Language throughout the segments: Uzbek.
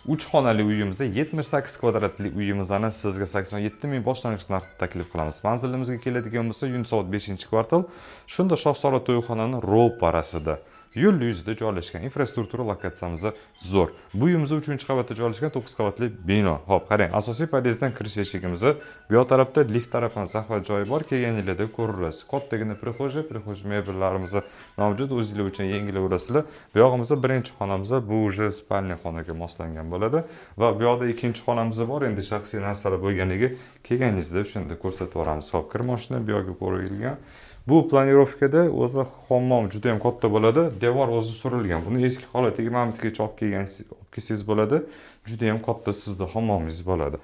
3 xonali uyimizda 78 kvadratli uyimizni sizga 87 ming boshlang'ich narxda taklif qilamiz. Manzilimizga keladigan bo'lsa, Yunusobod 5-kvartal, shunda Shohsaro to'yxonani ro'parasida. Yo'l yuzida joylashgan, infrastruktura lokatsiyamiz zo'r. Bu uyimiz 3-qavatda joylashgan 9 qavatli bino. Xo'p, qarang, asosiy podyezddan kirish eshigimiz, bu yoq tarafda lift tarafdan zaxvat joyi bor, kelgan yillarda ko'rasiz. Kattagina prixo'ja mebellarimiz mavjud, o'zingizlar uchun yengilaverasizlar. Bu yog'imizda birinchi xonamiz, bu уже spalniya xonaga moslangan bo'ladi va bu yoqda ikkinchi xonamiz bor. Endi shaxsiy narsalar bo'lganligi kelganingizda o'shanda ko'rsatib beramiz. Xo'p, kir mashina bu yoqqa qo'yilgan. Bu planirovkada o'zi hammom juda ham katta bo'ladi. Devor o'zi surilgan. Buni eski holatiga mamlakatga olib kelsangiz bo'ladi. Juda ham katta sizda hammomingiz bo'ladi.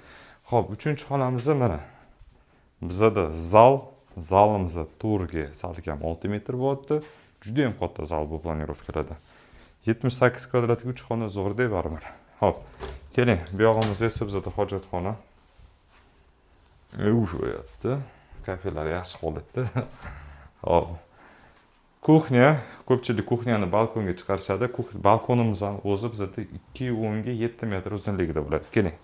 Xo'p, 3-xonamiz mana. Bizda zalimiz to'rga salkam 6 metr bo'ladi. Juda ham katta zal bu planirovkalarda. 78 kvadratli 3 xona zo'r deb baribir. Xo'p, keling, bu yog'imiz esa bizda hojatxona. Uyatda. Kafelar yaxshi holatda. Hop. Kuxnya, ko'pchilik kuxnyani balkonga chiqarishadi. Balkonimiz ham o'zi bizda 2.10 ga 7 metr uzunligida bo'ladi. Keling.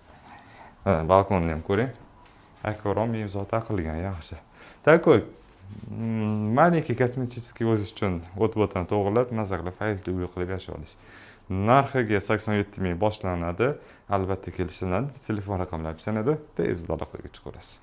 Balkonni ham ko'ring. Akvarom imzo taqilgan, yaxshi. Takoy маленький kosmetik o'z uchun o't-o'tdan to'g'rilab, maza qilib, fayzli uy qilib yashay olasiz. Narxiga 87 ming boshlanadi. Albatta kelishiladi. Telefon raqamlari sanada tezda aloqaga chiqasiz.